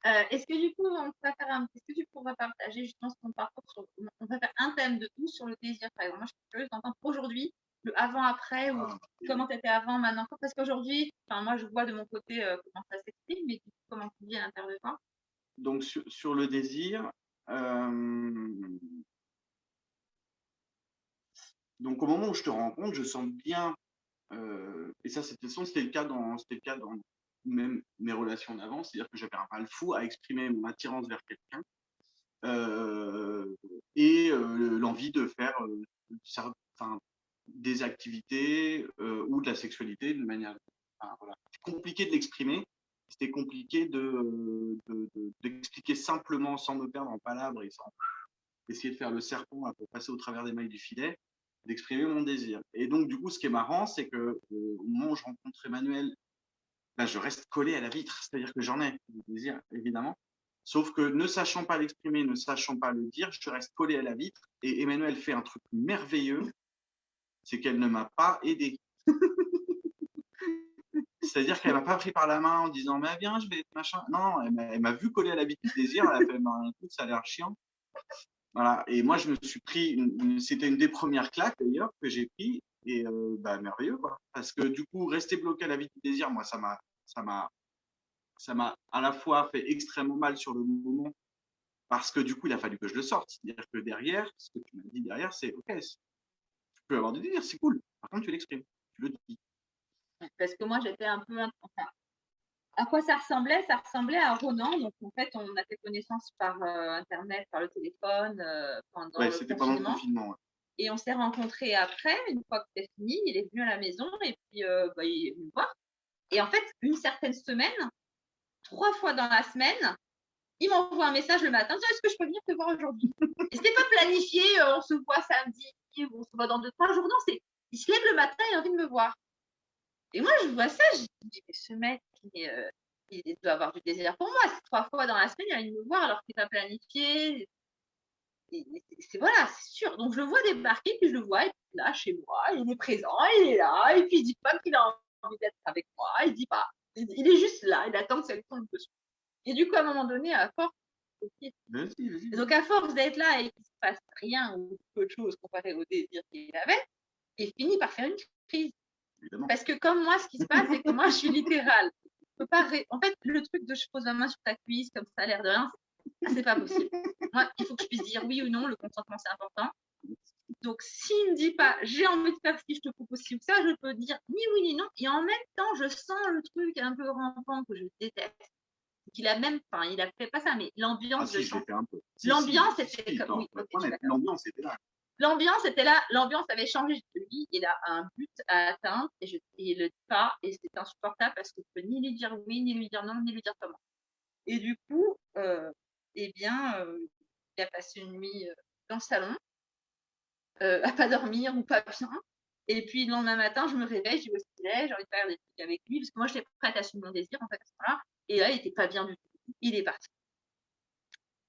Est-ce que du coup, est-ce que tu pourrais partager justement ton parcours on va faire un thème de tout sur le désir, par exemple. Moi, je suis curieuse d'entendre aujourd'hui le avant-après ou comment tu étais avant, maintenant. Parce qu'aujourd'hui, enfin, moi, je vois de mon côté comment ça s'exprime, mais du coup, comment tu vis à l'intérieur de toi? Donc, sur le désir, donc au moment où je te rencontre, je sens bien, et ça, c'était le cas dans même mes relations d'avant, c'est-à-dire que j'avais un mal fou à exprimer mon attirance vers quelqu'un et l'envie de faire enfin, des activités ou de la sexualité de manière. Enfin, voilà. C'est compliqué de l'exprimer. C'était compliqué d'expliquer simplement sans me perdre en palabres et sans essayer de faire le serpent là, pour passer au travers des mailles du filet, d'exprimer mon désir. Et donc, du coup, ce qui est marrant, c'est que au moment où je rencontre Emmanuel, là, je reste collé à la vitre, c'est-à-dire que j'en ai du désir, évidemment. Sauf que ne sachant pas l'exprimer, ne sachant pas le dire, je reste collé à la vitre. Et Emmanuel fait un truc merveilleux, c'est qu'elle ne m'a pas aidé. C'est-à-dire qu'elle m'a pas pris par la main en disant mais viens, je vais machin. Non, elle m'a vu coller à la vitre du désir. Elle a fait écoute, ça a l'air chiant. Voilà. Et moi, je me suis pris, c'était une des premières claques d'ailleurs que j'ai pris. Et merveilleux, quoi. Parce que du coup, rester bloqué à la vitre du désir, moi, ça m'a à la fois fait extrêmement mal sur le moment parce que du coup, il a fallu que je le sorte. C'est-à-dire que derrière, ce que tu m'as dit derrière, c'est OK, tu peux avoir du désir, c'est cool. Par contre, tu l'exprimes, tu le dis. Parce que moi, j'étais un peu. Enfin, à quoi ça ressemblait? Ça ressemblait à Ronan. Donc, en fait, on a fait connaissance par Internet, par le téléphone, pendant Ouais, le c'était pendant le confinement. confinement. Ouais. Et on s'est rencontrés après, une fois que c'était fini. Il est venu à la maison et puis il est venu me voir. Et en fait, une certaine semaine, 3 fois dans la semaine, il m'envoie un message le matin, est-ce que je peux venir te voir aujourd'hui? Et c'était pas planifié, on se voit samedi, on se voit dans 2-3 jours. Non, il se lève le matin et il a envie de me voir. Et moi, je vois ça, je dis, mais ce mec, il doit avoir du désir pour moi. C'est 3 fois dans la semaine, il a envie de me voir alors qu'il n'est pas planifié. Voilà, c'est sûr. Donc, je le vois débarquer, puis je le vois, et puis là, chez moi, il est présent, il est là, et puis il dit pas qu'il a envie d'être avec moi, il dit pas. Il est juste là, il attend que ça lui tombe dessus. Et du coup, à un moment donné, à force, okay. Vas-y, vas-y. Donc à force d'être là et qu'il se passe rien ou peu de choses comparé au désir qu'il avait, il finit par faire une crise. Évidemment. Parce que comme moi, ce qui se passe, c'est que moi, je suis littérale. Je peux pas En fait, le truc de je pose ma main sur ta cuisse, comme ça, l'air de rien, c'est pas possible. Moi, il faut que je puisse dire oui ou non, le consentement, c'est important. Donc, s'il ne dit pas j'ai envie de faire ce que je te propose ci ou ça, je peux dire ni oui ni non. Et en même temps, je sens le truc un peu rampant que je déteste. Il a même, enfin, il a fait pas ça, mais l'ambiance de si, je l'ai champ. fait un peu. L'ambiance était comme. Non, Oui, ok, je suis honnête, d'accord. l'ambiance était là. L'ambiance était là, l'ambiance avait changé. Lui, il a un but à atteindre et il le dit pas et c'est insupportable parce que je peux ni lui dire oui, ni lui dire non, ni lui dire comment. Et du coup, eh bien, il a passé une nuit dans le salon, à pas dormir ou pas bien. Et puis le lendemain matin, je me réveille, je dis où est-ce qu'il est, j'ai envie de faire des trucs avec lui parce que moi, j'étais prête à suivre mon désir en fait à ce moment-là. Et là, il était pas bien du tout. Il est parti.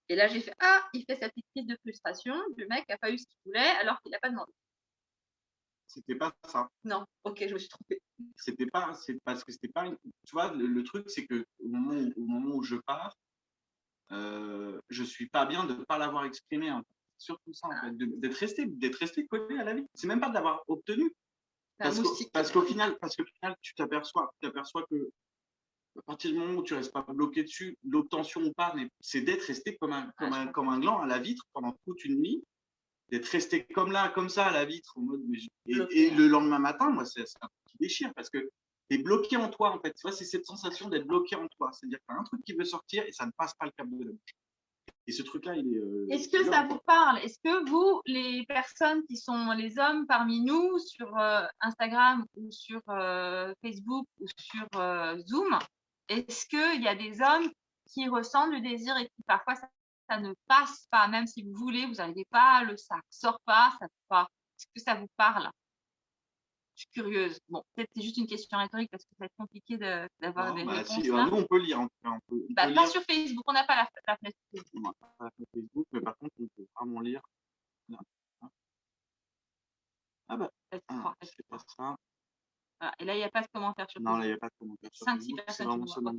Et là, j'ai fait ah, il fait sa petite crise de frustration. Le mec n'a pas eu ce qu'il voulait alors qu'il n'a pas demandé. C'était pas ça. Non, ok, je me suis trompée. C'est parce que c'était pas. Tu vois, le truc, c'est que au moment où je pars, je suis pas bien de ne pas l'avoir exprimé. En fait. Surtout ça, en fait, d'être resté collé à la vie. C'est même pas de l'avoir obtenu. Parce qu'au final, tu t'aperçois que à partir du moment où tu restes pas bloqué dessus, l'obtention ou pas, c'est d'être resté comme un gland à la vitre pendant toute une nuit, d'être resté comme ça à la vitre, en mode, et le lendemain matin, moi, c'est un truc qui déchire parce que tu es bloqué en toi, en fait. Tu vois, c'est cette sensation d'être bloqué en toi. C'est-à-dire que tu as un truc qui veut sortir et ça ne passe pas le cap de la bouche. Et ce truc-là, il est. Est-ce que ça vous parle? Est-ce que vous, les personnes qui sont les hommes parmi nous sur Instagram ou sur Facebook ou sur Zoom, est-ce qu'il y a des hommes qui ressentent le désir et qui parfois ça ne passe pas, même si vous voulez, vous n'arrivez pas, ça ne sort pas, ça ne pas. Est-ce que ça vous parle? Je suis curieuse. Bon, peut-être c'est juste une question rhétorique parce que ça va être compliqué d'avoir des réponses Si, là. nous, on peut lire en tout cas. On peut Pas lire. sur Facebook, on n'a pas la fenêtre Facebook. On n'a pas la fenêtre Facebook, mais par contre, on peut vraiment lire. Ah bah, c'est pas ça. Voilà. Et là, il n'y a pas de commentaire sur Non, Facebook. là, il n'y a pas de commentaire sur 5-6 Facebook. C'est personnes qui vraiment nous voient. seulement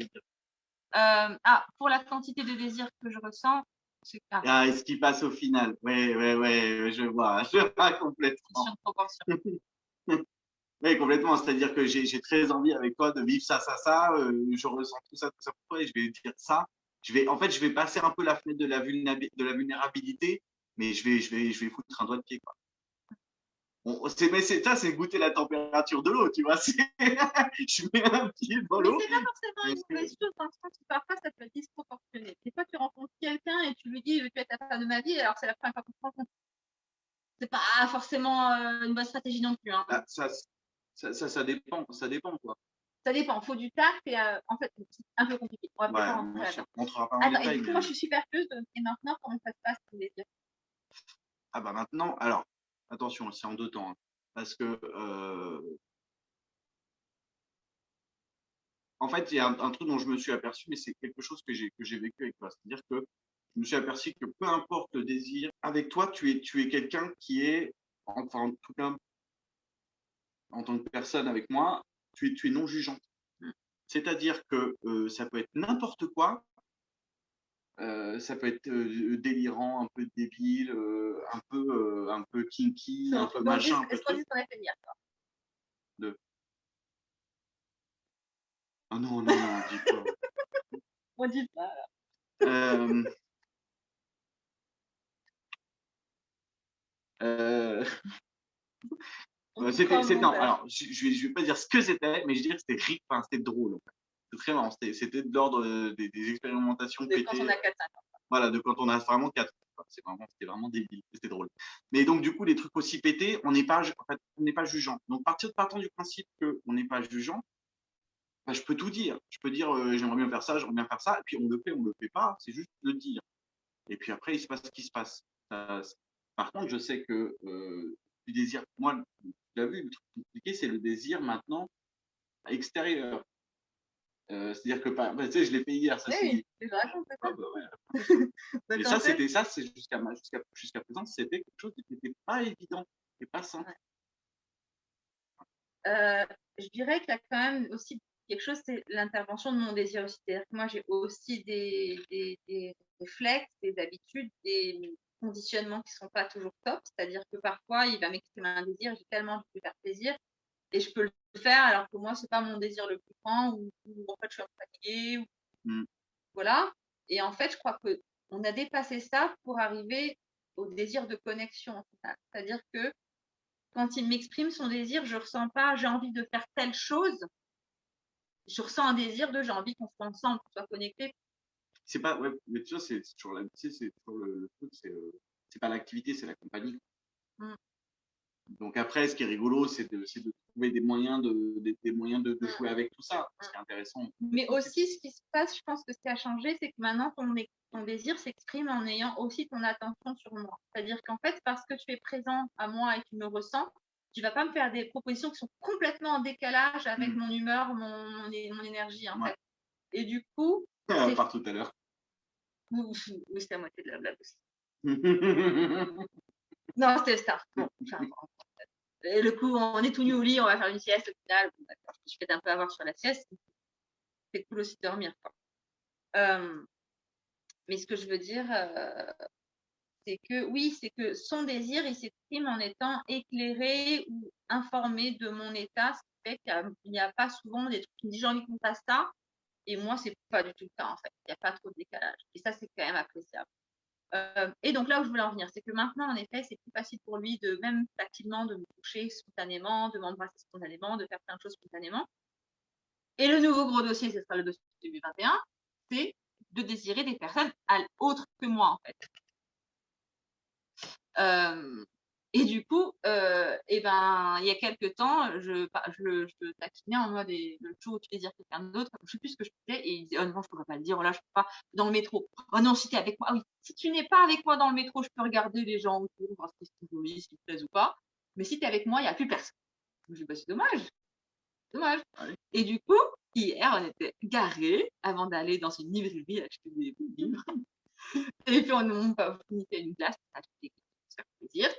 Okay. Pour la quantité de désir que je ressens, c'est Ah, et ce qui passe au final. Ouais, je vois complètement. question de proportion. Oui, complètement. C'est-à-dire que j'ai très envie avec toi de vivre ça. Je ressens tout ça pour toi et je vais dire ça. En fait, je vais passer un peu la fenêtre de de la vulnérabilité, mais je vais foutre un doigt de pied, quoi. Mais ça, c'est goûter la température de l'eau, tu vois. Je mets un pied dans Mais l'eau. c'est pas forcément une mauvaise chose dans le sens où parfois ça peut être disproportionné. Des fois, tu rencontres quelqu'un et tu lui dis tu es la femme de ma vie, alors c'est la première fois qu'on se rencontre. C'est pas forcément une bonne stratégie non plus. Hein. Ah, ça dépend, quoi. Ça dépend, il faut du tact et en fait, c'est un peu compliqué. On va peut-être rentrer là-dedans. On rentrera pas en Attends, détail. et du coup, moi je suis super curieuse. Et maintenant, comment ça se passe pour les dire Ah bah maintenant, alors, attention, c'est en deux temps. Hein, parce que, en fait, il y a un truc dont je me suis aperçu, mais c'est quelque chose que j'ai vécu avec toi. C'est-à-dire que je me suis aperçu que peu importe le désir, avec toi, tu es quelqu'un qui est, enfin, en tout cas, en tant que personne avec moi, tu es non jugeant. C'est-à-dire que ça peut être n'importe quoi, ça peut être délirant, un peu débile, un peu kinky, un peu machin, un peu Est-ce qu'on truc. dit qu'on a fait dire De... Ah non, dis pas. On dit pas. Euh, euh, non, alors, je vais pas dire ce que c'était, mais je dirais que c'était drôle. En fait. C'était très marrant. C'était de l'ordre des expérimentations de quand on a 4-5 ans. Voilà, de quand on a vraiment 4 ans. C'était vraiment débile. C'était drôle. Mais donc, du coup, les trucs aussi pétés, en fait, on n'est pas jugeant. Donc, partant du principe qu'on n'est pas jugeant, bah, je peux tout dire. Je peux dire, j'aimerais bien faire ça, j'aimerais bien faire ça. Et puis, on le fait pas. C'est juste de dire. Et puis après, il se passe ce qui se passe. Par contre, je sais que du désir, moi, tu l'as vu, le truc compliqué, c'est le désir maintenant extérieur. C'est-à-dire que, tu sais, je l'ai fait hier, ça Oui, c'est vrai, c'est ça. Et ça, c'est jusqu'à présent, c'était quelque chose qui n'était pas évident et pas simple. Je dirais qu'il y a quand même aussi quelque chose, c'est l'intervention de mon désir aussi. C'est-à-dire que moi, j'ai aussi des réflexes, des habitudes, des conditionnements qui ne sont pas toujours top. C'est-à-dire que parfois, il va m'exprimer un désir, j'ai tellement envie de lui faire plaisir, et je peux le faire alors que moi, ce n'est pas mon désir le plus grand, ou en fait, je suis un peu fatiguée, voilà. Et en fait, je crois qu'on a dépassé ça pour arriver au désir de connexion, en final. C'est-à-dire que quand il m'exprime son désir, je ressens pas j'ai envie de faire telle chose. Je ressens un désir de j'ai envie qu'on soit ensemble, qu'on soit connectés. C'est pas, ouais, mais tu vois, c'est toujours c'est toujours le truc, c'est pas l'activité, c'est la compagnie. Donc après, ce qui est rigolo, c'est de trouver des moyens de jouer avec tout ça. Ce qui est intéressant. Mais aussi, ce qui se passe, je pense que ce qui a changé, c'est que maintenant, ton désir s'exprime en ayant aussi ton attention sur moi. C'est-à-dire qu'en fait, parce que tu es présent à moi et que tu me ressens, tu vas pas me faire des propositions qui sont complètement en décalage avec mon humeur, mon énergie, en fait. Et du coup. Par tout à l'heure. Oui, c'était à moitié de la blague aussi. Non, c'était ça. Bon, et le coup, on est tout nu au lit, on va faire une sieste au final. Bon, d'accord, je me suis un peu avoir sur la sieste. C'est cool aussi de dormir. Quoi. Mais ce que je veux dire, c'est que oui, c'est que son désir, il s'exprime en étant éclairé ou informé de mon état. Ce qui fait qu'il n'y a pas souvent des trucs qui me disent j'ai envie qu'on fasse ça. Et moi, c'est pas du tout le cas en fait. Il n'y a pas trop de décalage. Et ça, c'est quand même appréciable. Et donc là où je voulais en venir, c'est que maintenant, en effet, c'est plus facile pour lui de même facilement de me toucher spontanément, de m'embrasser spontanément, de faire plein de choses spontanément. Et le nouveau gros dossier, ce sera le dossier 2021, c'est de désirer des personnes autres que moi, en fait. Et du coup, il y a quelques temps, je taquinais en mode le jour où tu désires quelqu'un d'autre, je ne sais plus ce que je faisais, et il disait oh non, je ne pourrais pas le dire, oh là, je ne peux pas, dans le métro. Oh non, si tu es avec moi, ah oui, si tu n'es pas avec moi dans le métro, je peux regarder les gens autour, voir si c'est joli, s'ils te plaisent ou pas. Mais si tu es avec moi, il n'y a plus personne. Je me dis, bah, c'est dommage. Dommage. Ouais. Et du coup, hier, on était garés avant d'aller dans une librairie acheter des livres. Et puis, on finissait une classe, acheter des livres, pour se faire plaisir.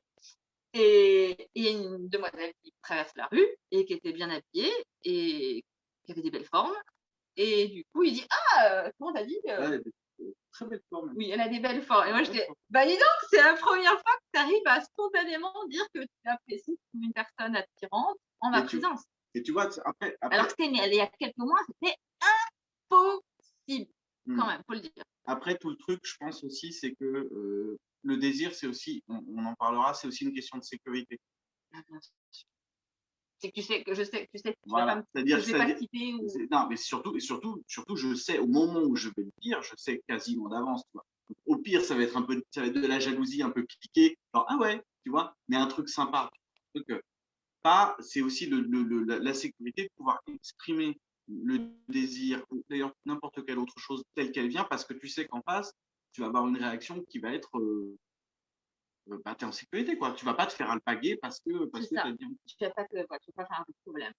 Et il y a une demoiselle qui traverse la rue et qui était bien habillée et qui avait des belles formes. Et du coup, il dit, comment t'as dit Ouais, très belle forme. Oui, elle a des belles formes. Et moi, je dis, bah dis donc, c'est la première fois que tu arrives à spontanément dire que tu apprécies une personne attirante en ma présence. Et tu vois, après... Alors que il y a quelques mois, c'était impossible, quand même, faut le dire. Après, tout le truc, je pense aussi, c'est que le désir, c'est aussi, on en parlera, c'est aussi une question de sécurité. C'est que tu sais que je sais que tu sais que Voilà. C'est-à-dire que je vais pas le quitter. Ou... Non, mais surtout, je sais, au moment où je vais le dire, je sais quasiment d'avance, tu vois. Au pire, ça va être de la jalousie un peu piquée, genre, ah ouais, tu vois, mais un truc sympa. Donc, c'est aussi la sécurité de pouvoir exprimer le désir, ou d'ailleurs n'importe quelle autre chose telle qu'elle vient, parce que tu sais qu'en face, tu vas avoir une réaction qui va être bah, tu es en sécurité, quoi. Tu vas pas te faire alpaguer parce que tu as dit. Tu vas pas faire un problème.